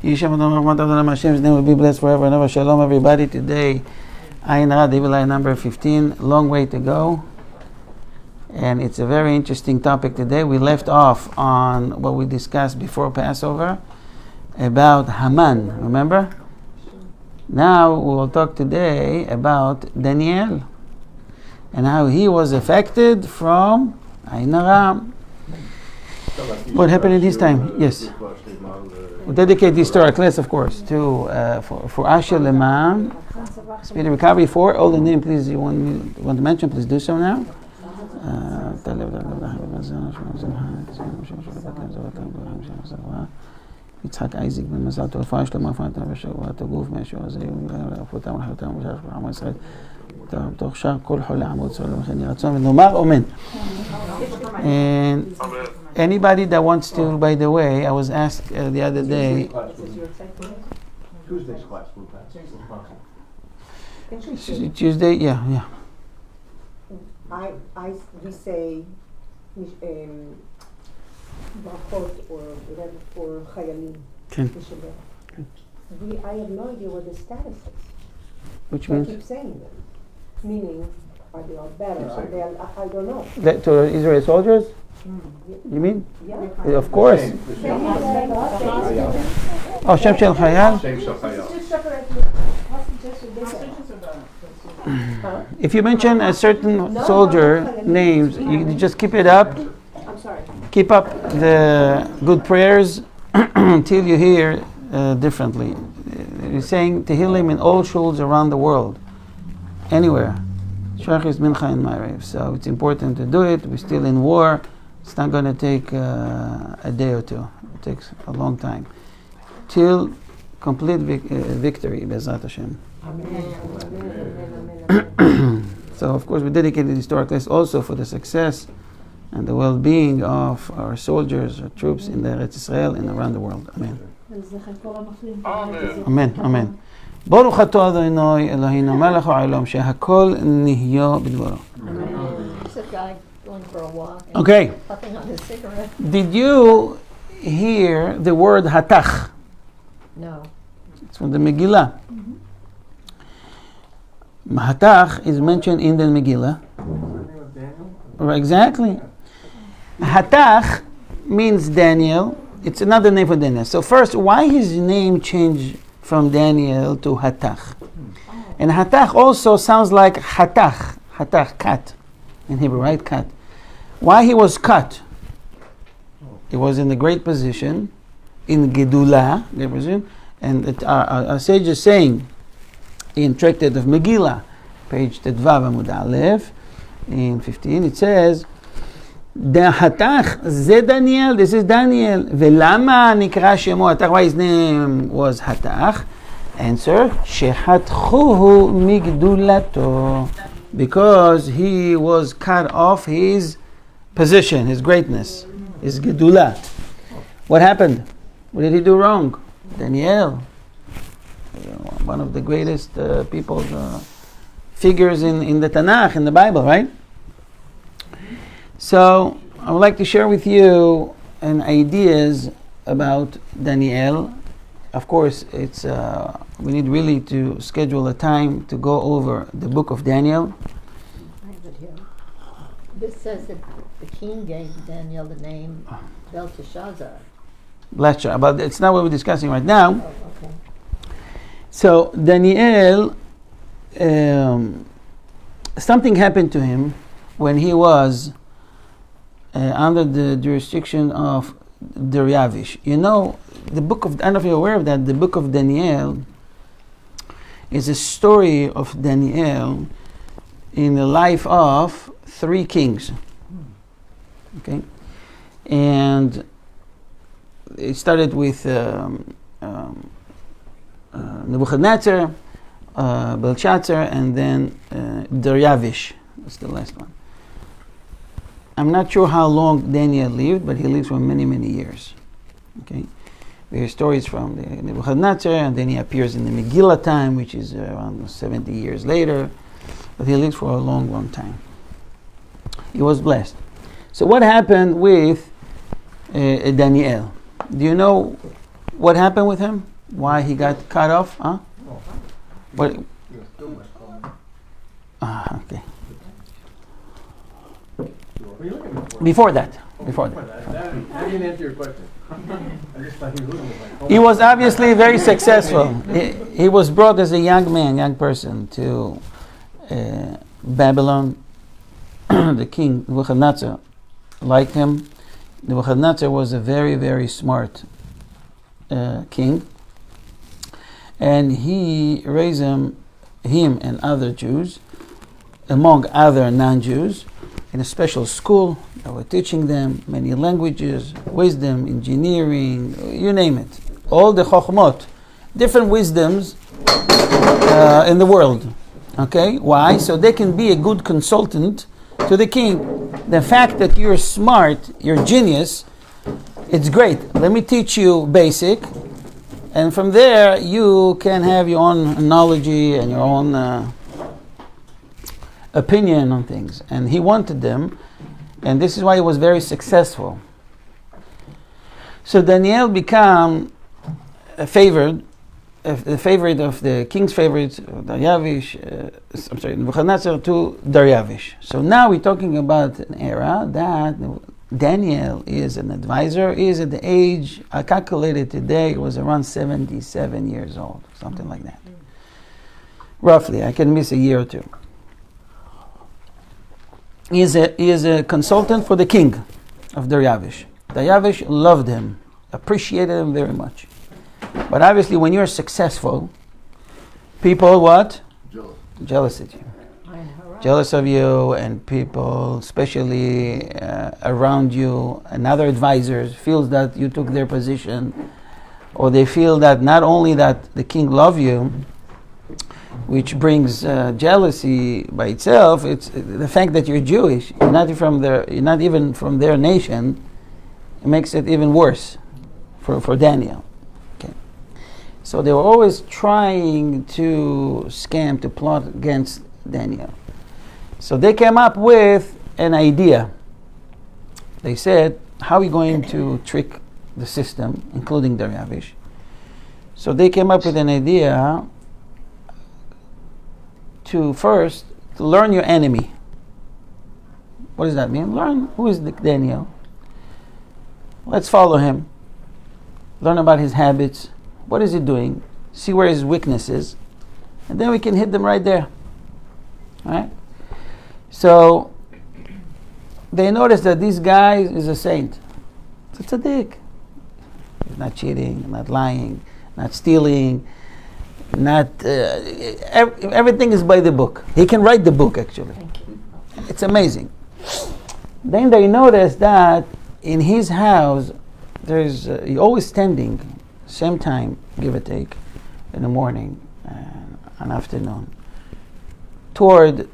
Hashem's name will be blessed forever and ever. Shalom, everybody. Today, Ayin Ra, Devilai number 15. Long way to go. And it's a very interesting topic today. We left off on what we discussed before Passover about Haman. Remember? Now we will talk today about Daniel and how he was affected from Ayin Ra. What happened in his time? Yes. We dedicate this to our class, of course, to for Asher Leman, speedy recovery. For all the name, please, you want to mention, please do so now. יצחק אייזיק במזל טוב, רפואה שלמה, רפואה טובה ושבועת הגוף, מהשוע הזה, רפואתם ולחייתם ובשעה עם ישראל. תוך שאר כל חולה עמוד סול וכן יהי רצון, ונאמר אמן. And anybody that wants to, by the way, I was asked the other day. Tuesday's class will pass. Tuesday, yeah. We say brachot or whatever for chayalim. I have no idea what the status is. Which means? I keep saying them. Meaning, are they all better? Are they all, I don't know. To Israeli soldiers? You mean? Yeah. Of course. Oh, Shem Shel Chayal? If you mention a certain soldier names, you just keep it up. I'm sorry. Keep up the good prayers until you hear differently. You're saying Tehillim in all shuls around the world, anywhere. Shachris, Mincha, and Ma'ariv. So it's important to do it. We're still in war. It's not going to take a day or two. It takes a long time. Till complete victory, Be'ezrat Hashem. So, of course, we dedicated this to our class also for the success and the well-being of our soldiers, our troops in the Eretz Israel and around the world. Amen. Amen. Amen. Baruch atah Adonai Eloheinu melech ha'olam she'hakol nihyo b'dvaro. It's a guy going for a walk and Okay. puffing on his cigarette. Did you hear the word hatach? No. It's from the Megillah. Hatach is mentioned in the Megillah. Right, exactly. Hatach means Daniel. It's another name for Daniel. So first, why his name changed from Daniel to Hatach? And Hatach also sounds like Hatach. Hatach, cut. In Hebrew, right? Cut. Why he was cut? He was in a great position, in Gedulah, great position, and our sage is saying, in Tractate of Megillah, page Tedvav Amud Aleph, in 15, it says, the Hatach, ze Daniel, this is Daniel. Velama nikra shemo Hatach, why his name was Hatach? Answer, shehatchuhu migdulato, because he was cut off his position, his greatness, his gedulah. What happened? What did he do wrong? Daniel, one of the greatest figures in the Tanakh, in the Bible, right? So I would like to share with you ideas about Daniel. Of course, it's we need really to schedule a time to go over the book of Daniel. I have it here. This says that the king gave Daniel the name Belteshazzar. Belshazzar, but it's not what we're discussing right now. Oh, okay. So Daniel, something happened to him when he was under the jurisdiction of Dariavish. You know, the book of, I don't know if you're aware of that, the book of Daniel is a story of Daniel in the life of 3 kings. Okay? And it started with Nebuchadnezzar, Belshazzar, and then Dariavish. That's the last one. I'm not sure how long Daniel lived, but he lived for many, many years. Okay, there are stories from the Nebuchadnezzar, and then he appears in the Megillah time, which is around 70 years later. But he lived for a long, long time. He was blessed. So what happened with Daniel? Do you know what happened with him? Why he got cut off? Huh? What? Okay. Before that. I didn't answer your question. I just thought he was looking at my He was obviously very successful. He was brought as a young person to Babylon. The king, Nebuchadnezzar, liked him. Nebuchadnezzar was a very, very smart king. And he raised him and other Jews, among other non-Jews, in a special school. They were teaching them many languages, wisdom, engineering, you name it. All the chokhmot, different wisdoms in the world. Okay? Why? So they can be a good consultant to the king. The fact that you're smart, you're genius, it's great. Let me teach you basic. And from there, you can have your own knowledge and your own opinion on things. And he wanted them. And this is why he was very successful. So Daniel became a favorite, the favorite of the king's favorite, Nebuchadnezzar to Daryavish. So now we're talking about an era that Daniel is an advisor, is at the age, I calculated today, it was around 77 years old, something like that. Roughly, I can miss a year or two. He is a consultant for the king of Daryavish. Daryavish loved him, appreciated him very much. But obviously when you're successful, people what? Jealous of you. Jealous of you, and people, especially around you, and other advisors, feels that you took their position, or they feel that not only that the king loves you, which brings jealousy by itself. It's the fact that you're Jewish, you're not even from their nation. It makes it even worse for Daniel. Okay, so they were always trying to scam, to plot against Daniel. So they came up with an idea. They said, "How are we going to trick the system, including Daryavish?" So they came up with an idea to learn your enemy. What does that mean? Learn who is Daniel. Let's follow him. Learn about his habits. What is he doing? See where his weakness is. And then we can hit them right there. All right? So they noticed that this guy is a saint. It's a tzaddik. He's not cheating, not lying, not stealing, everything is by the book. He can write the book, actually. It's amazing. Then they noticed that in his house, there's he always standing, same time, give or take, in the morning and an afternoon, toward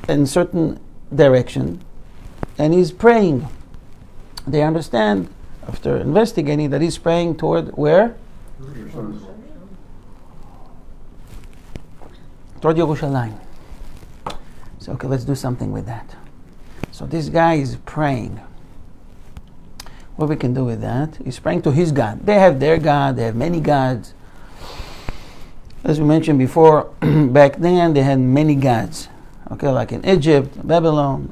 a certain direction, and he's praying. They understand, after investigating, that he's praying toward where? Toward Yerushalayim. So, okay, let's do something with that. So this guy is praying. What we can do with that? He's praying to his God. They have their God. They have many gods. As we mentioned before, back then they had many gods. Okay, like in Egypt, Babylon,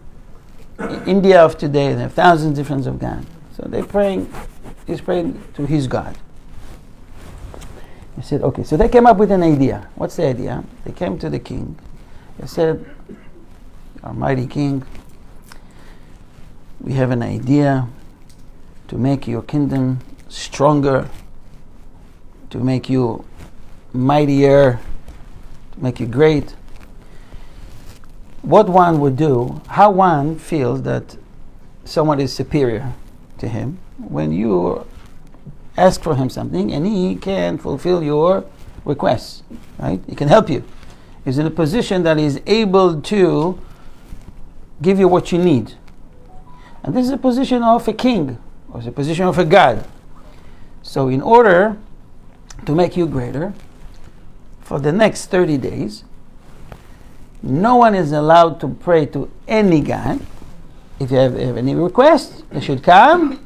India of today, they have thousands different of gods. So they're praying. He's praying to his God. He said, okay, so they came up with an idea. What's the idea? They came to the king. They said, Almighty King, we have an idea to make your kingdom stronger, to make you mightier, to make you great. What one would do, how one feels that someone is superior to him when you ask for him something and he can fulfill your requests, right? He can help you. He's in a position that he's able to give you what you need. And this is a position of a king, or it's a position of a God. So in order to make you greater, for the next 30 days, no one is allowed to pray to any God. If you have any requests, they should come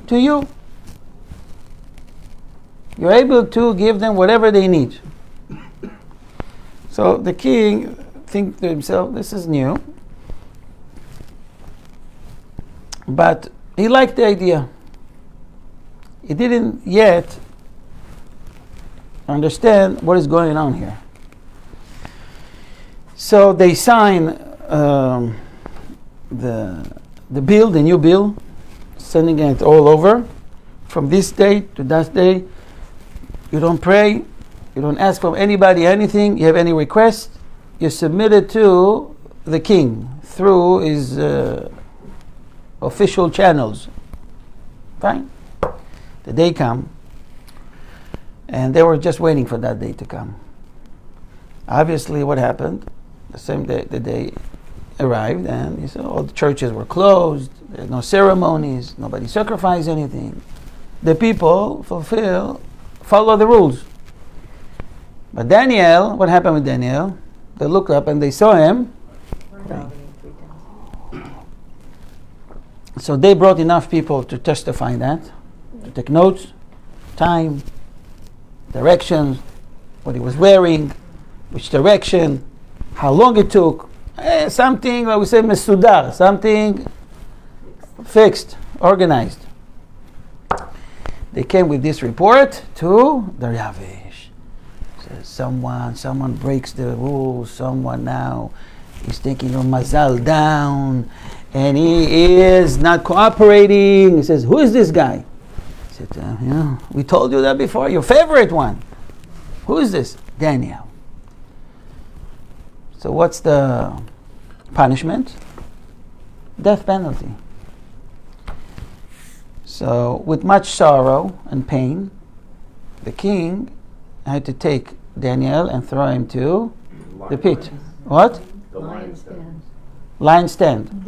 to you. you're able to give them whatever they need. So the king thinks to himself, this is new. But he liked the idea. He didn't yet understand what is going on here. So they sign the bill, the new bill, sending it all over. From this day to that day, you don't pray, you don't ask from anybody anything, you have any request, you submit it to the king through his official channels. Fine. The day come, and they were just waiting for that day to come. Obviously, what happened? The same day, the day arrived, and you saw all the churches were closed. There's no ceremonies. Nobody sacrificed anything. The people follow the rules. But Daniel, what happened with Daniel? They looked up and they saw him. So they brought enough people to testify that, to take notes, time, directions, what he was wearing, which direction, how long it took, something, like we say, mesudar, something fixed, organized. They came with this report to the Yavish. Says someone breaks the rules, someone now is taking your mazal down, and he is not cooperating. He says, who is this guy? He said, we told you that before, your favorite one. Who is this? Daniel. So what's the punishment? Death penalty. So with much sorrow and pain, the king had to take Daniel and throw him to the pit. What? The lion's den. Lion's den.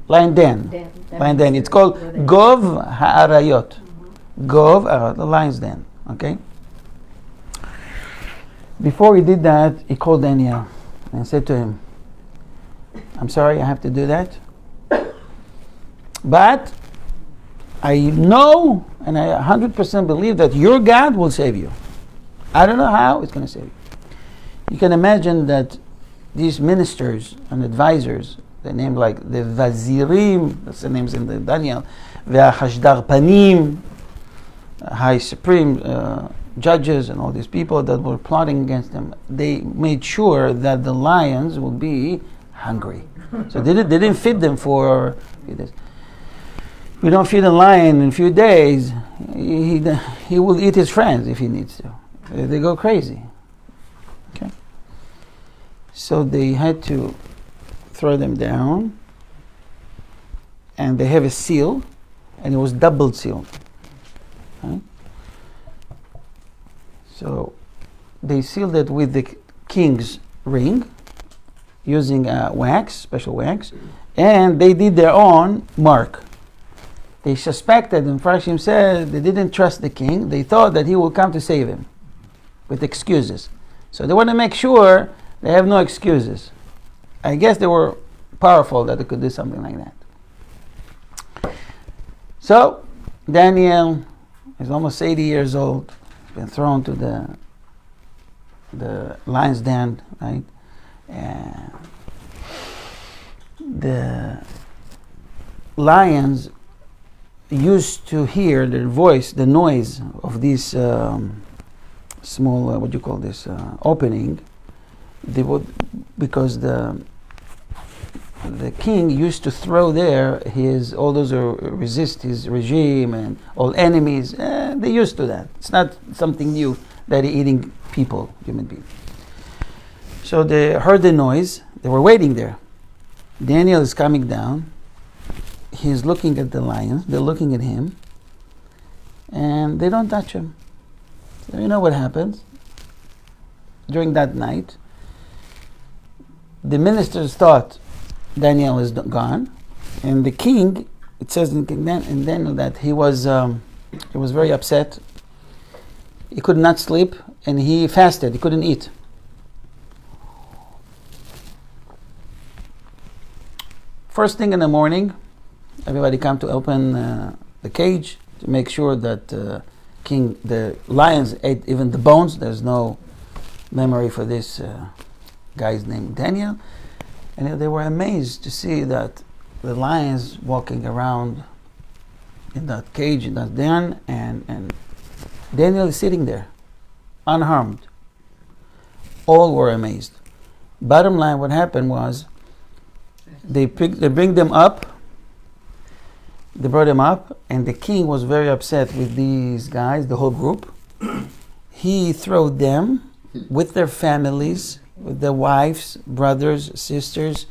Lion den. Lion den. It's called Gov Ha'arayot. Gov, the lion's den. Okay? Before he did that, he called Daniel and said to him, I'm sorry I have to do that, but I know and I 100% believe that your God will save you. I don't know how it's going to save you. You can imagine that these ministers and advisors, they're named like the Vazirim, that's the names in the Daniel, Ve'achashdar Panim, high supreme judges and all these people that were plotting against them. They made sure that the lions will be hungry. So they didn't feed them for a few days. We don't feed a lion in a few days, he will eat his friends if he needs to. They go crazy. Okay. So they had to throw them down, and they have a seal, and it was double sealed. Right? So they sealed it with the king's ring, using wax, special wax, and they did their own mark. They suspected, and Farshim said, they didn't trust the king. They thought that he will come to save him with excuses. So they want to make sure they have no excuses. I guess they were powerful that they could do something like that. So Daniel is almost 80 years old. He's been thrown to the lion's den, right? And the lions used to hear the voice, the noise of this small, what do you call this, opening. They would, because the king used to throw there all those who resist his regime and all enemies. They used to that. It's not something new that they're eating people, human beings. So they heard the noise. They were waiting there. Daniel is coming down. He's looking at the lions. They're looking at him. And they don't touch him. So you know what happens? During that night, the ministers thought Daniel is gone. And the king, it says in Daniel that he was very upset. He could not sleep, and he fasted. He couldn't eat. First thing in the morning, everybody come to open the cage to make sure that the lions ate even the bones. There's no memory for this guy's name, Daniel. And they were amazed to see that the lions walking around in that cage, in that den, and Daniel is sitting there, unharmed. All were amazed. Bottom line, what happened was they bring them up. They brought them up, and the king was very upset with these guys, the whole group. He threw them with their families, with their wives, brothers, sisters,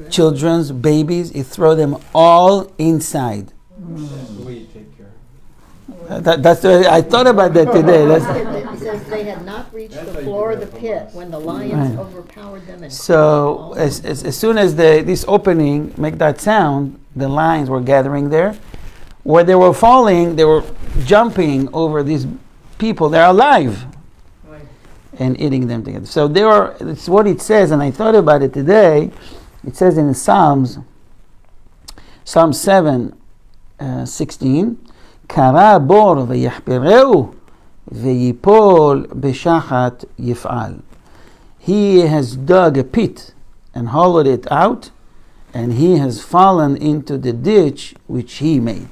children's, babies. He threw them all inside. That's the way you take care. That's the way I thought about that today. It says they had not reached the floor of the pit when the lions overpowered them. And So as soon as this opening make that sound, the lions were gathering there. Where they were falling, they were jumping over these people. They're alive. And eating them together. So it's what it says, and I thought about it today. It says in Psalm 7, 16, Kara bor v'yahpereu v'yipol b'shachat yif'al. He has dug a pit and hollowed it out, and he has fallen into the ditch which he made.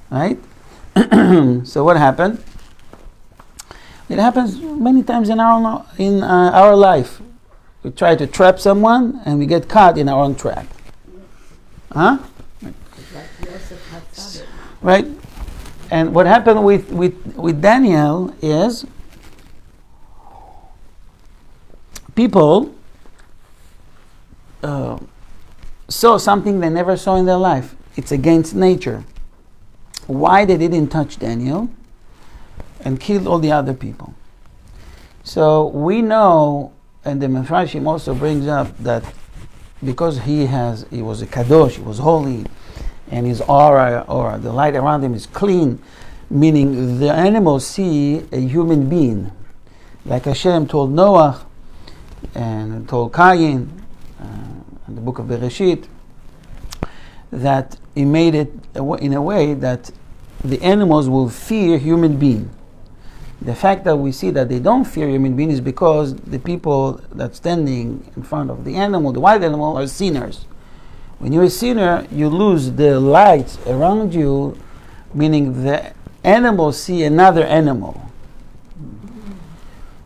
Right? So what happened? It happens many times in our life. We try to trap someone and we get caught in our own trap. Huh? Right? And what happened with Daniel is people saw something they never saw in their life. It's against nature. Why they didn't touch Daniel and killed all the other people? So we know, and the Mefarshim also brings up that because he was a kadosh, he was holy, and his aura, the light around him is clean, meaning the animals see a human being, like Hashem told Noah and told Cain in the book of Bereshit, that he made it in a way that the animals will fear human being. The fact that we see that they don't fear human beings is because the people that's standing in front of the animal, the wild animal, are sinners. When you're a sinner, you lose the light around you, meaning the animals see another animal.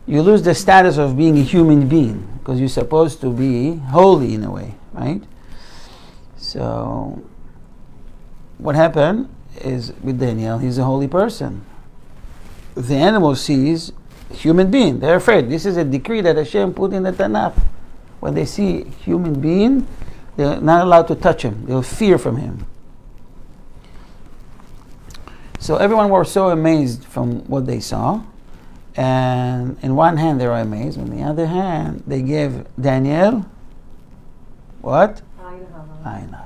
You lose the status of being a human being because you're supposed to be holy in a way, right? So what happened is with Daniel, he's a holy person. The animal sees human being. They're afraid. This is a decree that Hashem put in the Tanakh. When they see human being, they're not allowed to touch him. They'll fear from him. So everyone was so amazed from what they saw. And in one hand they were amazed. On the other hand, they gave Daniel what? Ayn.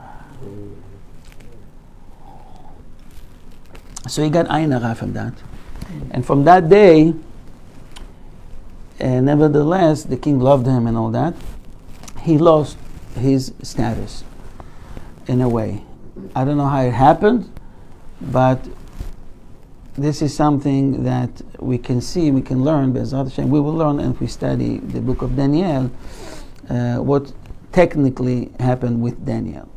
So he got Ayn Hara from that. And from that day, nevertheless, the king loved him and all that. He lost his status in a way. I don't know how it happened, but this is something that we can see, we can learn. B'ezrat Hashem, we will learn if we study the book of Daniel, what technically happened with Daniel.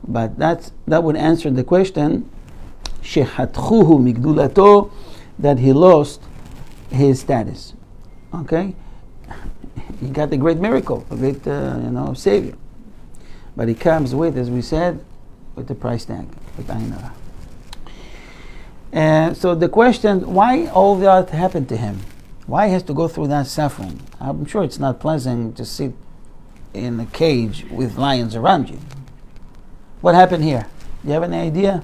But that would answer the question, shehatchuhu migdulato, that he lost his status. Okay? He got a great miracle, a great savior. But he comes with, as we said, with the price tag, with Ayn Hara. And so the question, why all that happened to him? Why he has to go through that suffering? I'm sure it's not pleasant to sit in a cage with lions around you. What happened here? Do you have any idea?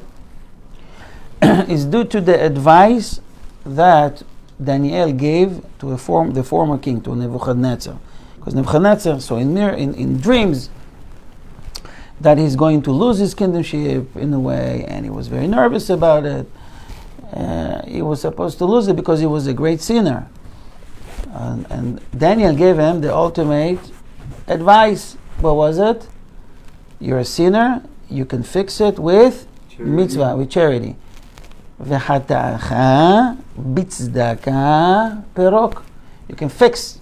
It's due to the advice that Daniel gave to the former king, to Nebuchadnezzar. Because Nebuchadnezzar saw in dreams that he's going to lose his kingdomship in a way, and he was very nervous about it. He was supposed to lose it because he was a great sinner. And Daniel gave him the ultimate advice. What was it? You're a sinner, you can fix it with mitzvah, with charity. V'chata'acha bitzedaka perok. You can fix,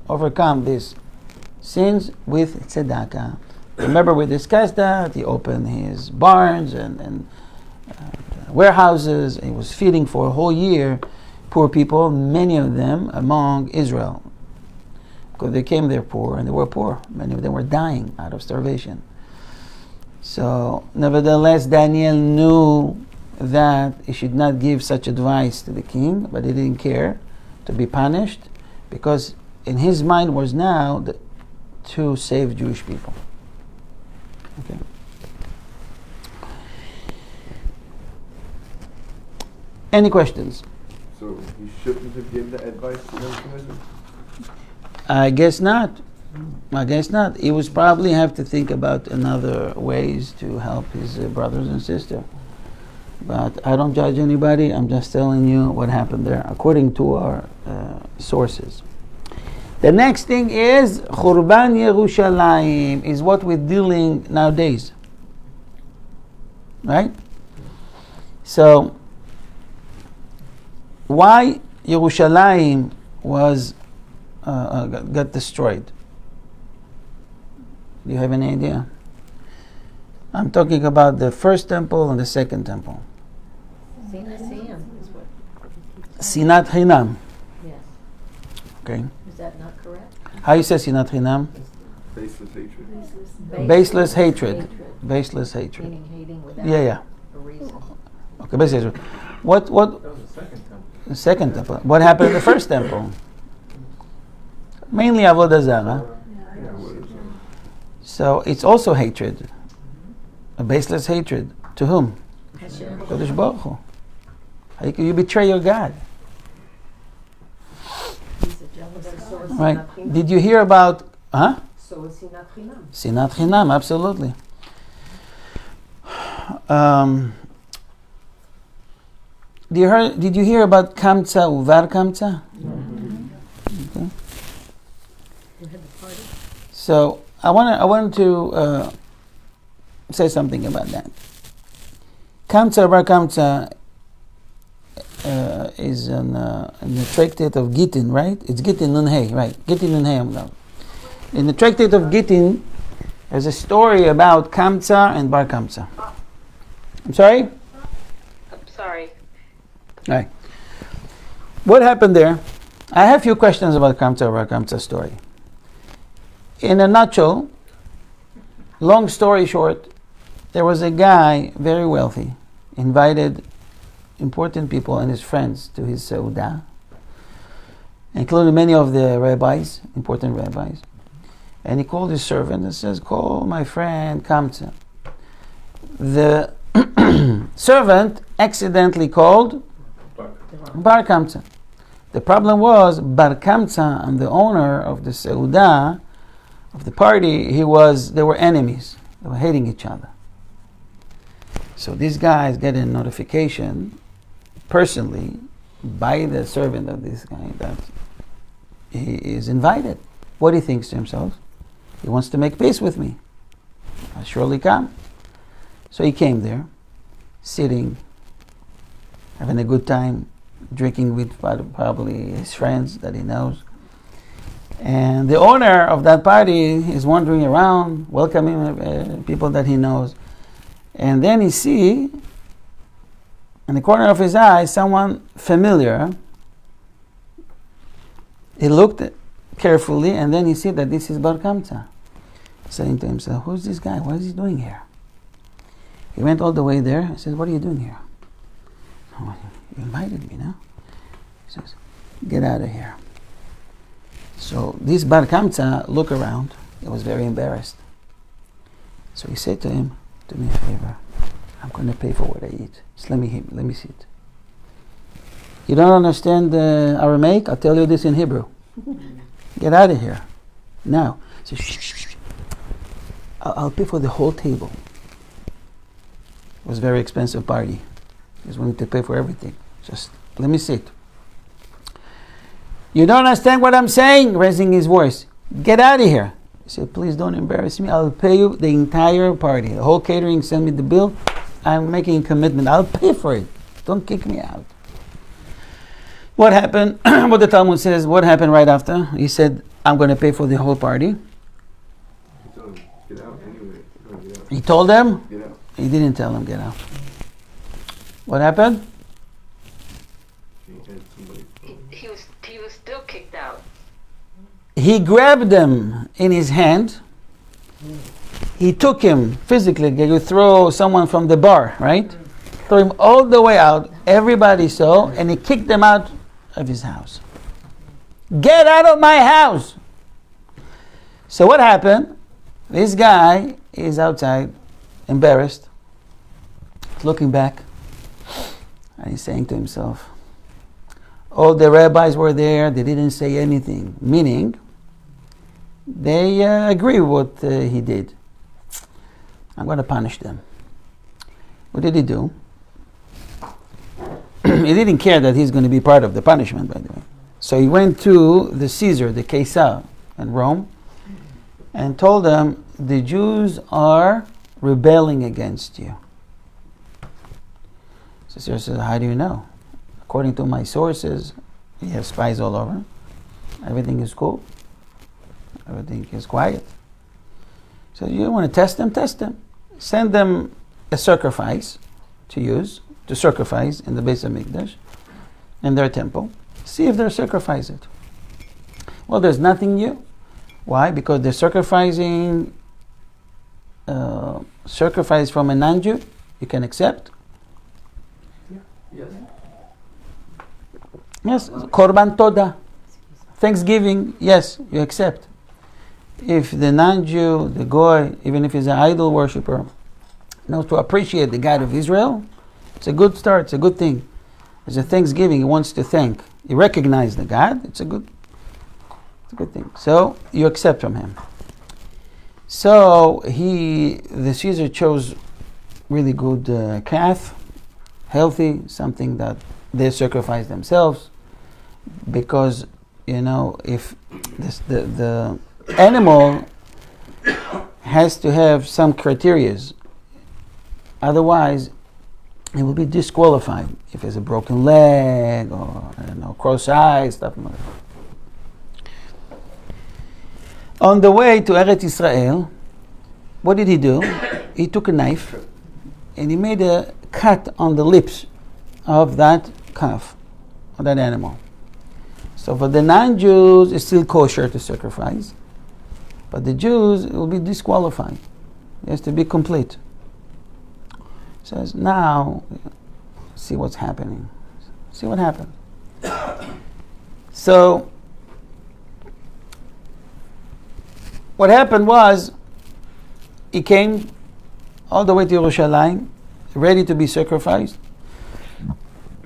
overcome these sins with tzedakah. Remember, we discussed that. He opened his barns and warehouses. He was feeding for a whole year poor people, many of them among Israel. Because they came there poor, and they were poor. Many of them were dying out of starvation. So, nevertheless, Daniel knew that he should not give such advice to the king, but he didn't care to be punished, because in his mind was now to save Jewish people. Okay. Any questions? So he shouldn't have given that advice to Nebuchadnezzar? I guess not. He was probably have to think about another ways to help his brothers and sisters. But I don't judge anybody. I'm just telling you what happened there according to our sources. The next thing is Churban Yerushalayim, is what we're dealing nowadays. Right? So, why Yerushalayim was got destroyed? Do you have any idea? I'm talking about the first temple and the second temple. Sinat Chinam. Yes. Okay. Is that not correct? How you say Sinat Chinam? Baseless hatred. Baseless hatred. Baseless hatred. Meaning hating without Yeah. a reason. Okay, baseless hatred. What That was the second temple. the second temple? What happened in the first temple? Mainly Avodah Zarah. Yeah, what is it? So it's also hatred. A baseless hatred. To whom? Hashem. Kodesh Baruch Hu. How you betray your God. He's a jealous source. Right. Did you hear about So it's Sinat Chinam. Sinat Chinam? Absolutely. Did you hear about Kamtza Uvar Kamtza? Okay. We had the party. So I want to say something about that. Kamtza Bar Kamtza is in the tractate of Gittin, right? It's Gittin Nun Hey, right? Gittin Nun Hey. In the tractate of Gittin, there's a story about Kamtza and Bar Kamtza. I'm sorry? I'm sorry. Right. What happened there? I have a few questions about Kamtza Bar Kamtza story. In a nutshell, long story short, there was a guy, very wealthy, invited important people and his friends to his Seudah, including many of the rabbis, important rabbis. And he called his servant and says, call my friend Kamtza. The servant accidentally called Bar Kamtza. The problem was Bar Kamtza and the owner of the Seudah, of the party, they were enemies. They were hating each other. So these guys get a notification personally by the servant of this guy that he is invited. What he thinks to himself? He wants to make peace with me. I'll surely come. So he came there, sitting, having a good time, drinking with probably his friends that he knows. And the owner of that party is wandering around, welcoming people that he knows. And then he see, in the corner of his eye, someone familiar. He looked carefully, and then he see that this is Bar Kamtza. Saying to himself, who's this guy? What is he doing here? He went all the way there and says, what are you doing here? Oh, you invited me, no? He says, get out of here. So this Bar Kamtza looked around. He was very embarrassed. So he said to him, do me a favor. I'm going to pay for what I eat. Just let me sit. You don't understand Aramaic? I'll tell you this in Hebrew. Get out of here. Now. So, I'll pay for the whole table. It was a very expensive party. He was willing to pay for everything. Just let me sit. You don't understand what I'm saying? Raising his voice. Get out of here. He said, please don't embarrass me. I'll pay you the entire party. The whole catering, send me the bill. I'm making a commitment. I'll pay for it. Don't kick me out. What happened? What the Talmud says, what happened right after? He said, I'm going to pay for the whole party. He told him, get out anyway. No, get out. He told them? Get out. He didn't tell them get out. What happened? He had somebody. He was still kicked out. He grabbed them in his hand. He took him physically. You throw someone from the bar, right? Throw him all the way out. Everybody saw, and he kicked them out of his house. Get out of my house! So what happened? This guy is outside, embarrassed, looking back, and he's saying to himself, all the rabbis were there, they didn't say anything, meaning they agree with what he did. I'm going to punish them. What did he do? He didn't care that he's going to be part of the punishment, by the way. So he went to the Caesar, the Caesar in Rome, and told them, the Jews are rebelling against you. So Caesar says, how do you know? According to my sources, we have spies all over. Everything is cool. Everything is quiet. So you want to test them? Test them. Send them a sacrifice to use, to sacrifice in the Beis HaMikdash, in their temple. See if they'll sacrifice it. Well, there's nothing new. Why? Because they're sacrificing sacrifice from a non-Jew. You can accept. Yes. Yes, Korban Toda. Thanksgiving, yes, you accept. If the non-Jew, the Goy, even if he's an idol worshiper, knows to appreciate the God of Israel, it's a good start, it's a good thing. There's a Thanksgiving, he wants to thank. He recognizes the God, it's a good thing. So you accept from him. So the Caesar chose really good calf, healthy, something that they sacrifice themselves, because if the animal has to have some criteria, otherwise it will be disqualified if it's a broken leg or cross eyes, stuff like that. On the way to Eretz Israel, what did he do? He took a knife and he made a cut on the lips of that calf, of that animal. So for the non-Jews, it's still kosher to sacrifice, but the Jews will be disqualified. It has to be complete. Says, now, see what's happening. See what happened. So, what happened was, he came all the way to Yerushalayim, ready to be sacrificed.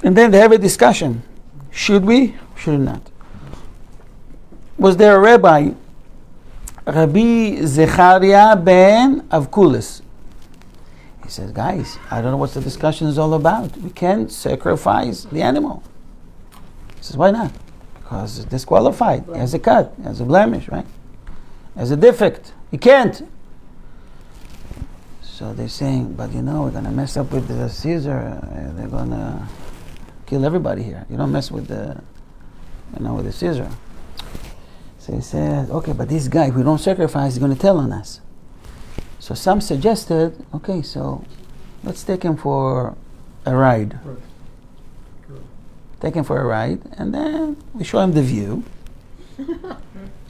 And then they have a discussion. Should we? Should not? Was there a rabbi, Rabbi Zechariah ben Avkulis? He says, guys, I don't know what the discussion is all about. We can't sacrifice the animal. He says, why not? Because it's disqualified. He has a cut, he has a blemish, right? He has a defect. He can't. So they're saying, but we're going to mess up with the Caesar. They're going to kill everybody here. You don't mess with with the Caesar. So he says, okay, but this guy, if we don't sacrifice, he's going to tell on us. So some suggested, okay, so let's take him for a ride. Take him for a ride, and then we show him the view,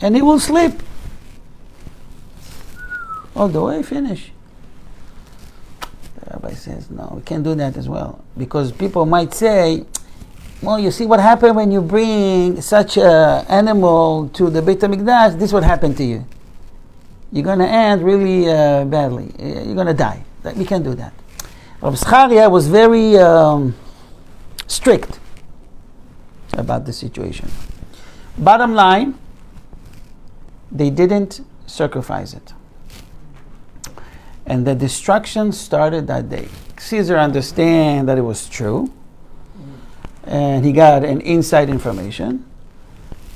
and he will sleep all the way, finish. The rabbi says, no, we can't do that as well, because people might say, well, you see what happened when you bring such an animal to the Beit HaMikdash, this would happen to you. You're going to end really badly. You're going to die. We can't do that. Rabbi Zechariah was very strict about the situation. Bottom line, they didn't sacrifice it. And the destruction started that day. Caesar understand that it was true, and he got an inside information,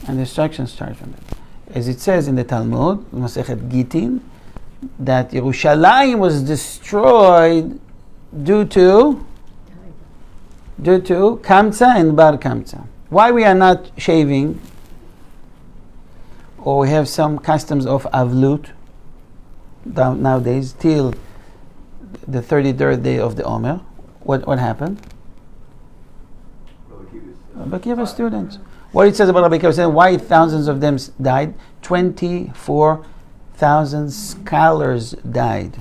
and destruction started from it. As it says in the Talmud, Masechet Gitin, that Yerushalayim was destroyed due to kamsa and bar kamsa. Why we are not shaving, or we have some customs of avlut nowadays till the 33rd day of the Omer. What happened? Rabbi Akiva students. What it says about Rabbi Akiva, why thousands of them died? 24,000 scholars died.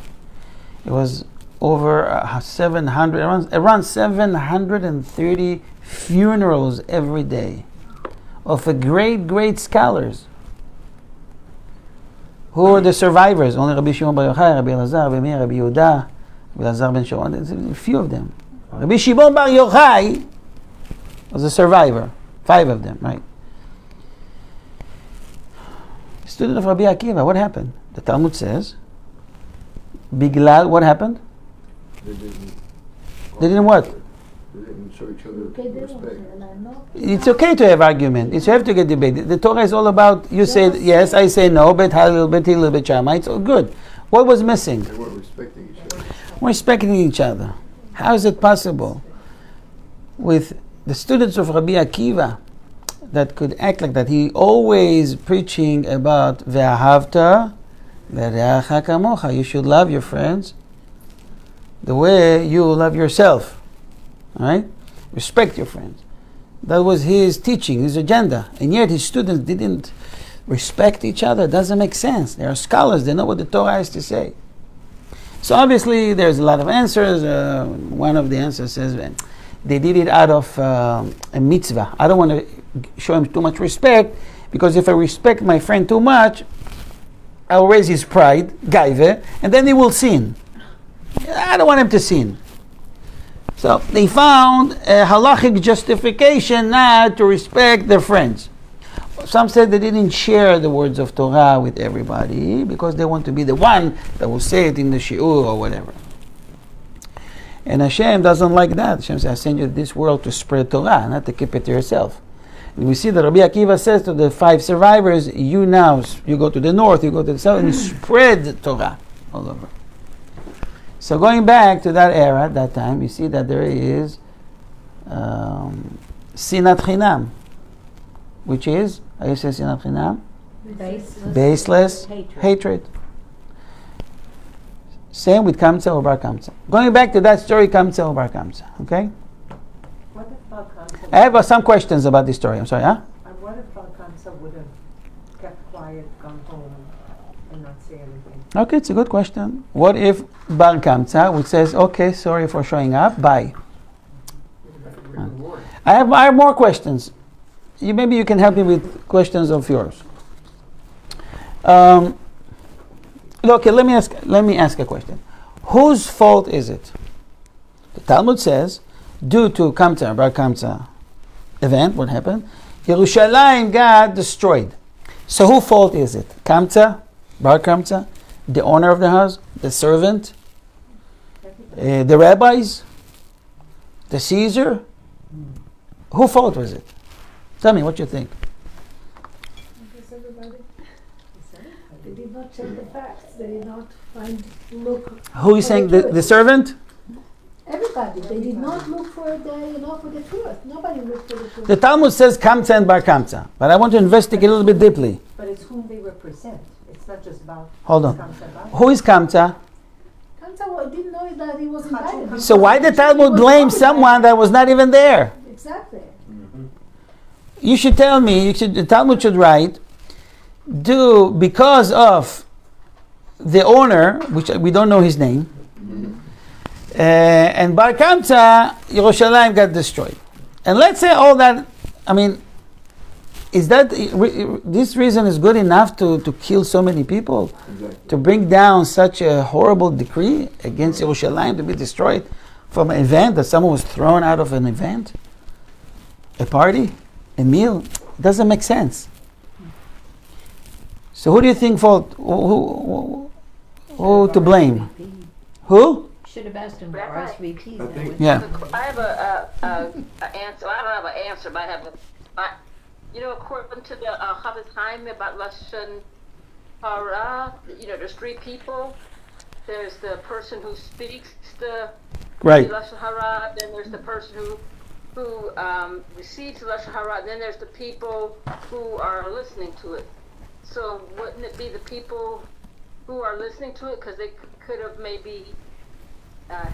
It was over 700, around 730 funerals every day of a great scholars. Who are the survivors? Only Rabbi Shimon Bar Yochai, Rabbi Elazar, Rabbi Meir, Rabbi Yehuda, Rabbi Elazar ben Sharon. There's a few of them. Rabbi Shimon Bar Yochai was a survivor. 5 of them, right? Student of Rabbi Akiva, what happened? The Talmud says, Biglal, what happened? They didn't what? They didn't show each other respect. It's okay to have argument. It's have to get debate. The Torah is all about, you say yes, I say no, bet Halil, bet Hillel, bet Shammai. It's all good. What was missing? They weren't respecting each other. Respecting each other. How is it possible with the students of Rabbi Akiva that could act like that? He always preaching about ve'ahavta ve'reacha kamocha. You should love your friends the way you love yourself. All right? Respect your friends. That was his teaching, his agenda. And yet his students didn't respect each other. It doesn't make sense. They are scholars. They know what the Torah has to say. So obviously there's a lot of answers. One of the answers says they did it out of a mitzvah. I don't want to show him too much respect, because if I respect my friend too much, I'll raise his pride, gaive, and then he will sin. I don't want him to sin. So they found a halachic justification not to respect their friends. Some said they didn't share the words of Torah with everybody because they want to be the one that will say it in the shiur or whatever. And Hashem doesn't like that. Hashem says, I send you to this world to spread Torah, not to keep it to yourself. And we see that Rabbi Akiva says to the 5 survivors, you go to the north, you go to the south, and you spread the Torah all over. So going back to that era, that time, you see that there is sinat chinam, which is, how you say sinat chinam? Baseless hatred. Same with kamsa or bar kamsa. Going back to that story, kamsa or bar kamsa, okay? What if Bar Kamsa? I have some questions about this story. I'm sorry, huh? And what if Bar Kamsa would have kept quiet, gone home, and not say anything? Okay, it's a good question. What if bar kamsa, which says, okay, sorry for showing up, bye. I have more questions. Maybe you can help me with questions of yours. Okay, let me ask a question. Whose fault is it? The Talmud says, due to Kamsa, Bar Kamsa event, what happened? Yerushalayim got destroyed. So whose fault is it? Kamsa, Bar Kamsa, the owner of the house, the servant, the rabbis, the Caesar? Whose fault was it? Tell me what you think. They did not check the facts. They did not look. Who is saying the servant? Everybody. They did not look for the truth. Nobody looked for the truth. The Talmud says Kamsa and Bar Kamsa, but I want to investigate a little bit deeply. But it's whom they represent. It's not just about Hold on. Kamsa about. Who is Kamsa? Kamsa didn't know that he was invited. So why the Talmud blame someone that was not even there? Exactly. You should tell me. The Talmud should write, because of the owner, which we don't know his name, and Bar Kamsa, Yerushalayim got destroyed. And let's say all that. I mean, is that this reason is good enough to kill so many people, Exactly. to bring down such a horrible decree against Yerushalayim to be destroyed from an event that someone was thrown out of an event, a party, a meal? It doesn't make sense. So who do you think fault? Who to blame? Who? Should have asked him for Rabbi. RSVP. I think- Yeah. I have a answer. I don't have an answer, but I have according to the Chavetz Chaim about Lashon Hara, there's 3 people. There's the person who speaks the Right. Lashon Hara, then there's the person who receives Lashon Hara, and then there's the people who are listening to it. So wouldn't it be the people who are listening to it, because they could have maybe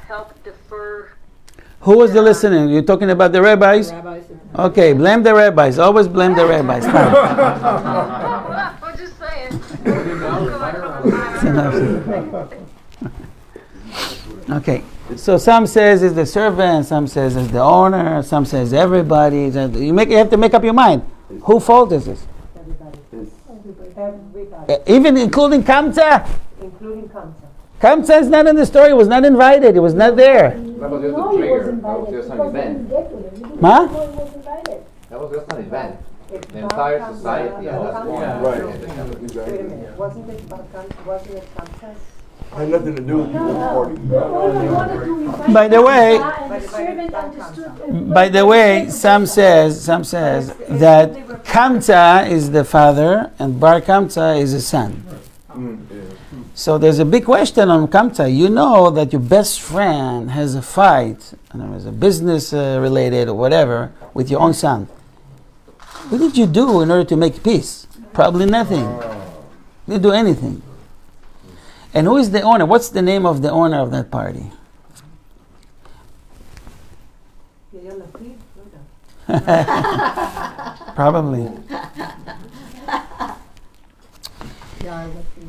helped defer? Who was the listening? You're talking about the rabbis? Rabbis. Okay, blame the rabbis. Always blame the rabbis. Fine. I'm just saying. It's enough. Okay, so some says it's the servant, some says it's the owner, some says everybody. You have to make up your mind. Whose fault is this? Everybody, Even including Kamsa? including Kamsa. Kamsa is not in the story. He was not invited. He was not there. That was just No, a he was trigger. That invited. was just an Because he event. didn't get to them. He didn't Huh? know he was invited. That was just an event. If The entire Kamsa- society had that one. Yeah. Right. Wait a minute, wasn't it Kamsa's? Had nothing to do with people's party. They only wanted to invite By the way- Kamsa, and the servant understood. By the way, some says that Kamsa is the father and Bar Kamsa is the son. So there's a big question on Kamsa. You know that your best friend has a fight, and it was a business related or whatever, with your own son. What did you do in order to make peace? Probably nothing. You didn't do anything. And who is the owner? What's the name of the owner of that party? Probably.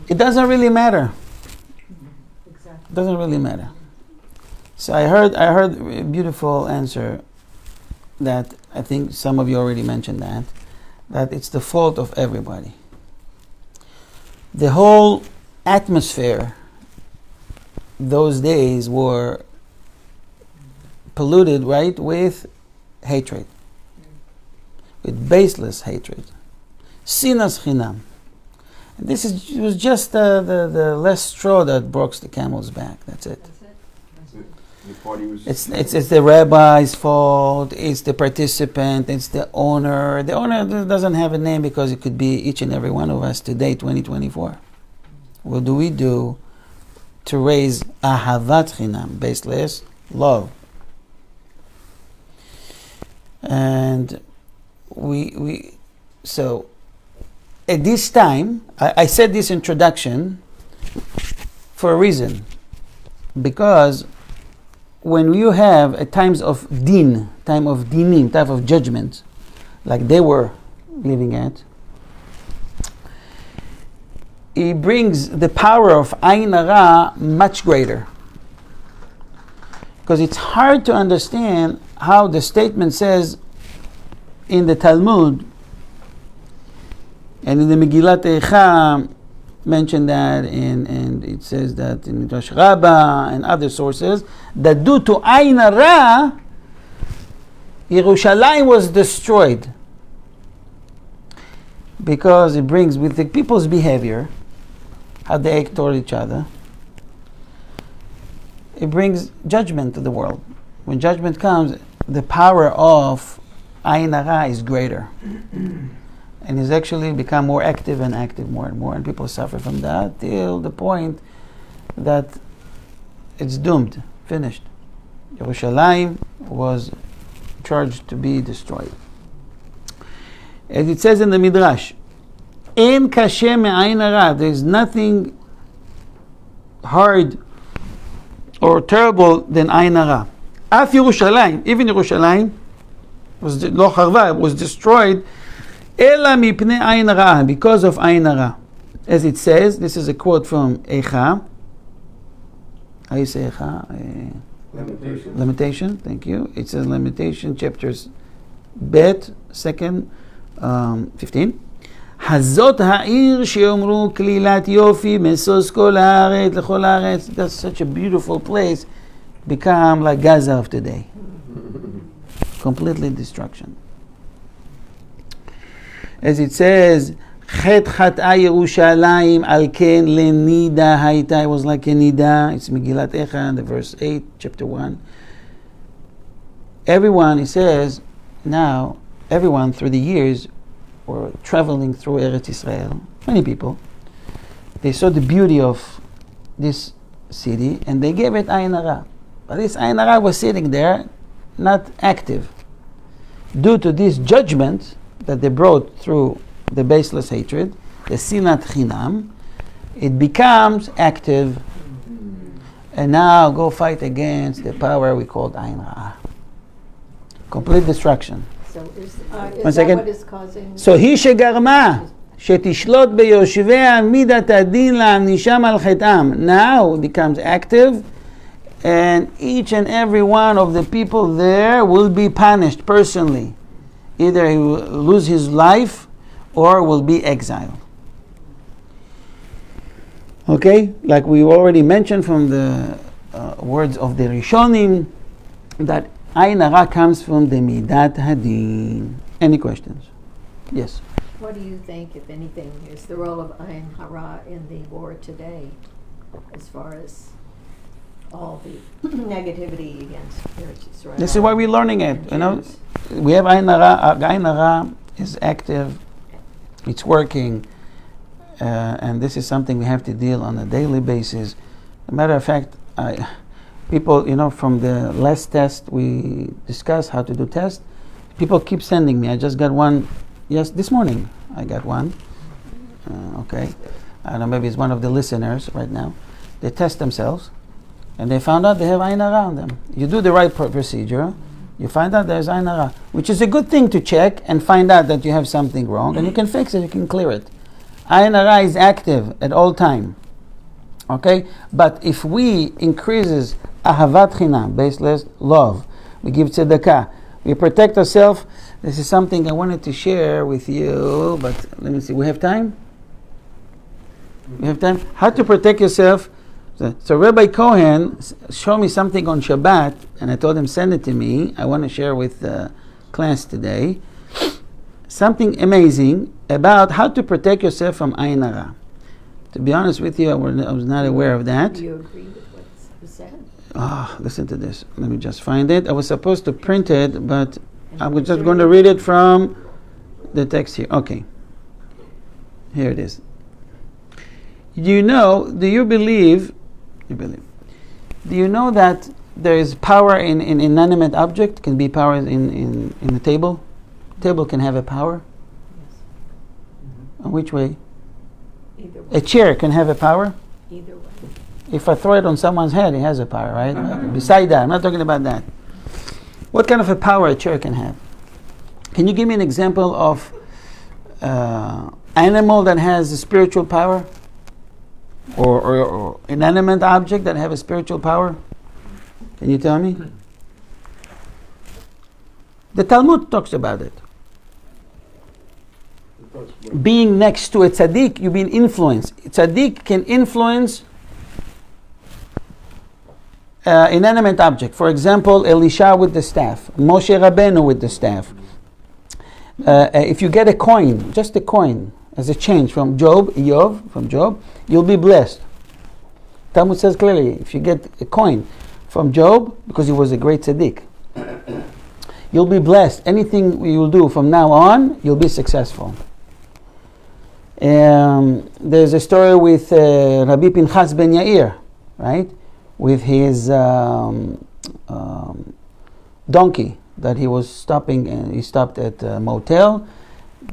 It doesn't really matter. Exactly. It doesn't really matter. So I heard a beautiful answer that I think some of you already mentioned that it's the fault of everybody. The whole atmosphere those days were polluted, right, with hatred, with baseless hatred. Sinas chinam. It was just the last straw that broke the camel's back. That's it. The party was. It's the rabbi's fault. It's the participant. It's the owner. The owner doesn't have a name because it could be each and every one of us today, 2024. What do we do to raise ahavat chinam, baseless love? And so at this time, I said this introduction for a reason, because when you have a times of din, time of dinim, time of judgment, like they were living at, it brings the power of ayin hara much greater. Because it's hard to understand how the statement says in the Talmud and in the Megillat Eicha mentioned that, and it says that in Midrash Rabbah and other sources, that due to ayin hara, Yerushalayim was destroyed. Because it brings with the people's behavior, how they act toward each other, it brings judgment to the world. When judgment comes, the power of ayin hara is greater. And is actually become more active and active more and more, and people suffer from that till the point that it's doomed, finished. Yerushalayim was charged to be destroyed. As it says in the Midrash, "En kashe me'ayin hara." There is nothing hard or terrible than ayin hara. Af Yerushalayim, even Yerushalayim was lo charva, was destroyed. Ela mipnei ayin hara, because of ayin hara. As it says, this is a quote from Eicha. How you say Eicha? Limitation, thank you. It says Limitation, chapters Bet, 2nd, 15. Hazot ha'ir she'omru klilat yofi mesos kol haaretz lechol haaretz. That's such a beautiful place. Become like Gaza of today. Completely destruction. As it says, Chet chat'a Yerushalayim al ken lenida hayta. It was like a nida. It's Megillat Eicha, the verse 8, chapter 1. Everyone, he says, now, everyone through the years were traveling through Eretz Israel. Many people. They saw the beauty of this city and they gave it ayin hara. But this Ayin Hara was sitting there, not active. Due to this judgment that they brought through the baseless hatred, the Sinat Chinam, it becomes active. And now go fight against the power we called Ayin Hara. Complete destruction. So is One that second. what is causing? So היא שגרמה שתשלוט ביושביה מידת הדין להענישם על חטאם. Now it becomes active, and each and every one of the people there will be punished personally. Either he will lose his life or will be exiled. Okay, like we already mentioned from the words of the Rishonim, that Ayin Hara comes from the Midat Hadin. Any questions? Yes. What do you think, if anything, is the role of Ayin Hara in the war today, as far as all the negativity against Eretz Israel? This is why we're learning it. and You know, Jews? we have Ayin Hara. Ayin Hara is active. It's working, and this is something we have to deal on a daily basis. As a matter of fact, people, you know, from the last test we discussed how to do tests. People keep sending me. I just got one. Yes, this morning I got one. Okay, I don't know. Maybe it's one of the listeners right now. They test themselves, and they found out they have Ayin Hara on them. You do the right procedure, you find out there's Ayin Hara, which is a good thing to check and find out that you have something wrong, and you can fix it. You can clear it. Ayin Hara is active at all time. Okay, but if we increases ahavat chinam, baseless love, we give tzedakah, we protect ourselves. This is something I wanted to share with you, but let me see. We have time? We have time? How to protect yourself. So Rabbi Cohen showed me something on Shabbat, and I told him send it to me. I want to share with the class today. Something amazing about how to protect yourself from Ayin Hara. To be honest with you, I was not aware of that. Do you agree with what's said? Listen to this. Let me just find it. I was supposed to print it, but I was just going to read it from the text here. Okay. Here it is. Do you believe, do you know that there is power in inanimate object? Can be power in the table? Table can have a power? Yes. In which way? Either way. A chair can have a power? Either way. If I throw it on someone's head, it has a power, right? Beside that, I'm not talking about that. What kind of a power a chair can have? Can you give me an example of animal that has a spiritual power? Or inanimate object that have a spiritual power? Can you tell me? The Talmud talks about it. Being next to a tzaddik, you've been influenced. Tzaddik can influence inanimate object. For example, Elisha with the staff, Moshe Rabbeinu with the staff. If you get a coin, just a coin, as a change from Job, you'll be blessed. Talmud says clearly, if you get a coin from Job, because he was a great tzaddik, you'll be blessed. Anything you'll do from now on, you'll be successful. There's a story with Rabbi Pinchas ben Yair, right? With his donkey that he was stopping, and he stopped at a motel.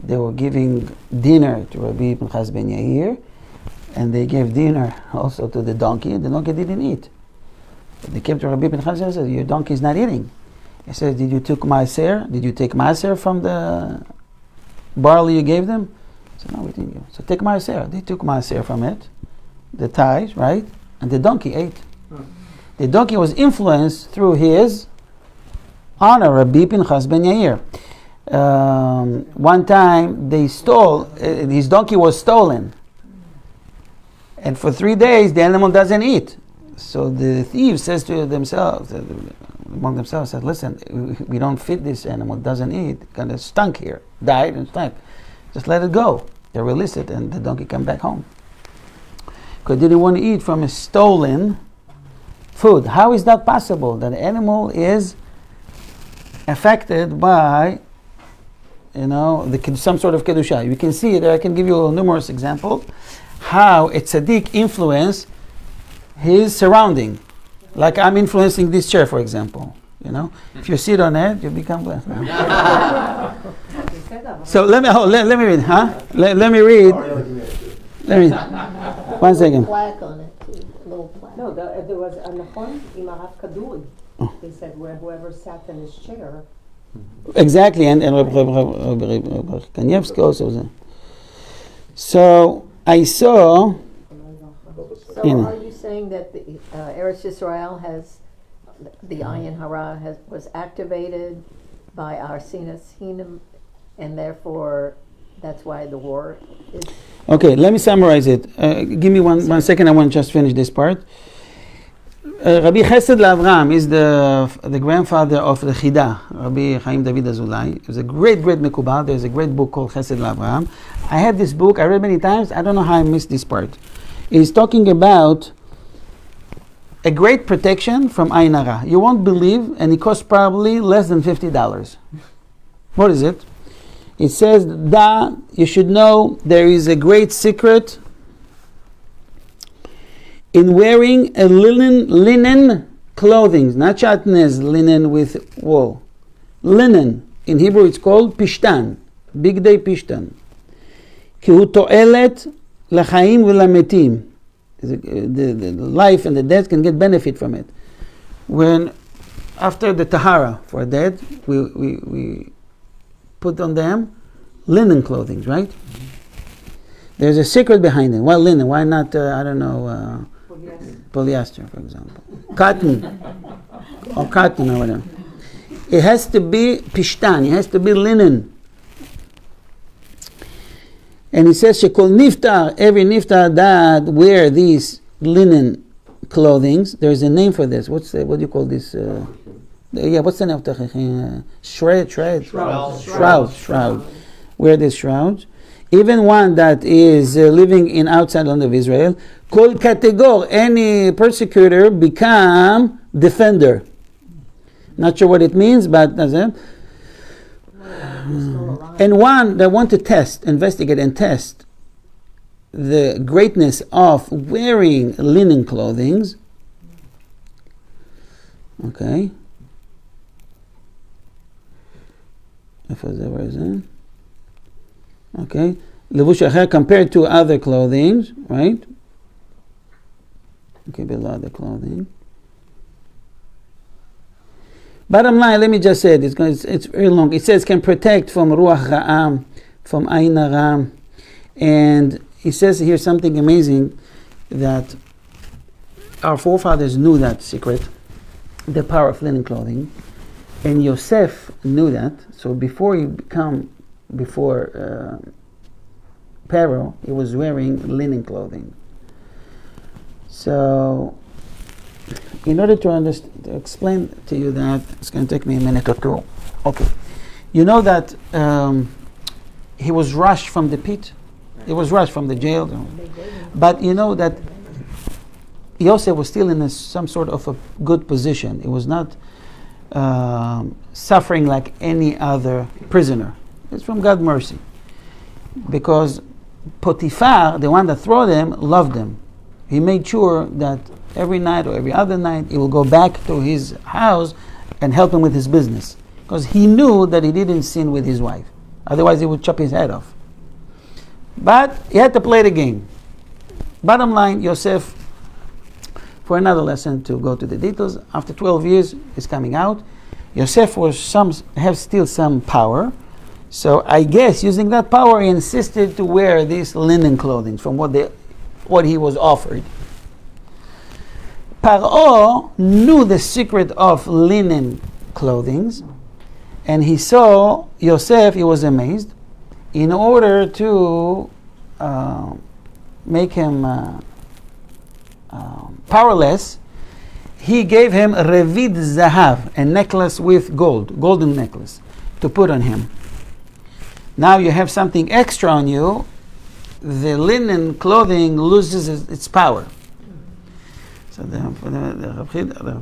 They were giving dinner to Rabbi Pinchas ben Yair, and they gave dinner also to the donkey, and the donkey didn't eat. They came to Rabbi Pinchas and said, "Your donkey is not eating." He said, "Did you take maaser? Did you take maaser from the barley you gave them?" He said, "No, we didn't. So take maaser." They took maaser from it, the tithes, right? And the donkey ate. The donkey was influenced through his honor, Rabbi Pinchas ben Yair. One time they stole, his donkey was stolen. And for 3 days the animal doesn't eat. So the thieves says to themselves, among themselves, said, "Listen, we don't feed this animal, it doesn't eat, it kind of stunk here, died and stunk. Just let it go." They release it and the donkey come back home. Because they didn't want to eat from a stolen food. How is that possible? That the animal is affected by, some sort of kedusha. You can see there. I can give you numerous examples how a tzaddik influence his surrounding. Like I'm influencing this chair, for example. You know, if you sit on it, you become blessed. So let me read, huh? Let me read. Let me. 1 second. Plaque on it too, a little plaque. No, there was a Nachon Imarav Kaduri. They said where whoever sat in his chair. Exactly, and Rabbi Kanievsky also was there. So I saw. So are you saying that the Eretz Yisrael has, the Ayin Hara was activated by our Sinas Hinam, and therefore that's why the war is? Okay, let me summarize it. Give me one second. I want to just finish this part. Rabbi Chesed L'Avram is the grandfather of the Chida, Rabbi Chaim David Azulai. It was a great Mekubal. There's a great book called Chesed L'Avram. I had this book. I read many times. I don't know how I missed this part. He's talking about a great protection from Ayin Hara. You won't believe, and it costs probably less than $50. What is it? It says that you should know there is a great secret in wearing a linen clothing, not shatnez, linen with wool. Linen. In Hebrew it's called pishtan, big day pishtan. כי הוא תועלת לחיים ולמתים. The life and the dead can get benefit from it. When after the tahara for dead, we put on them linen clothing, right? There's a secret behind it. Why linen? Why not, polyester, for example? Cotton. Or cotton or whatever. It has to be pishtan. It has to be linen. And it says, Shekol niftar, every niftar that wear these linen clothings, there's a name for this. What do you call this? What's the name of the shroud. Wear this shroud. Even one that is living in outside land of Israel, Kol kategor, any persecutor become defender. Not sure what it means, but and one that want to investigate and test the greatness of wearing linen clothing. Okay. Okay. Levush acher compared to other clothing, right? Okay, below other clothing. Bottom line, let me just say it. It's very long. It says can protect from ruach ra'am, from ayin hara, and he says here something amazing that our forefathers knew that secret, the power of linen clothing, and Yosef knew that. So before Pharaoh, he was wearing linen clothing. So, in order to explain to you that, it's going to take me a minute or two. Okay. You know that he was rushed from the pit. He was rushed from the jail. But you know that Yosef was still in some sort of a good position. It was not suffering like any other prisoner. It's from God's mercy. Because Potiphar, the one that threw them, loved them. He made sure that every night or every other night he will go back to his house and help him with his business. Because he knew that he didn't sin with his wife. Otherwise he would chop his head off. But he had to play the game. Bottom line, Yosef, for another lesson to go to the details, after 12 years he's coming out. Yosef have still some power. So I guess using that power he insisted to wear this linen clothing from what he was offered. Paro knew the secret of linen clothing, and he saw Yosef, he was amazed. In order to make him powerless, he gave him revid zahav, a necklace with golden necklace, to put on him. Now you have something extra on you, the linen clothing loses its power. So the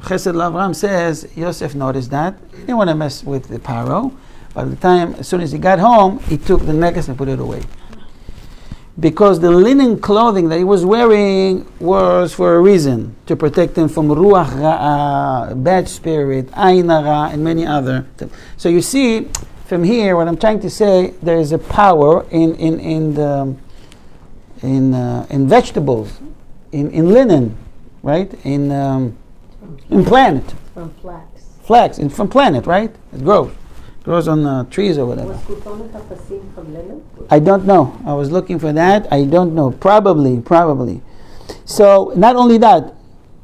Chesed L'Avram says Yosef noticed that. He didn't want to mess with the Paro. By the time, as soon as he got home, he took the necklace and put it away. because the linen clothing that he was wearing was for a reason, to protect him from ruach ra'ah, bad spirit, ayin hara, and many other. So you see, from here, what I'm trying to say, there is a power in vegetables, in linen, right? In plant, From flax, from planet, right? It grows on trees or whatever. Was kutonet hapasim from linen? I don't know. I was looking for that. I don't know. Probably. So not only that,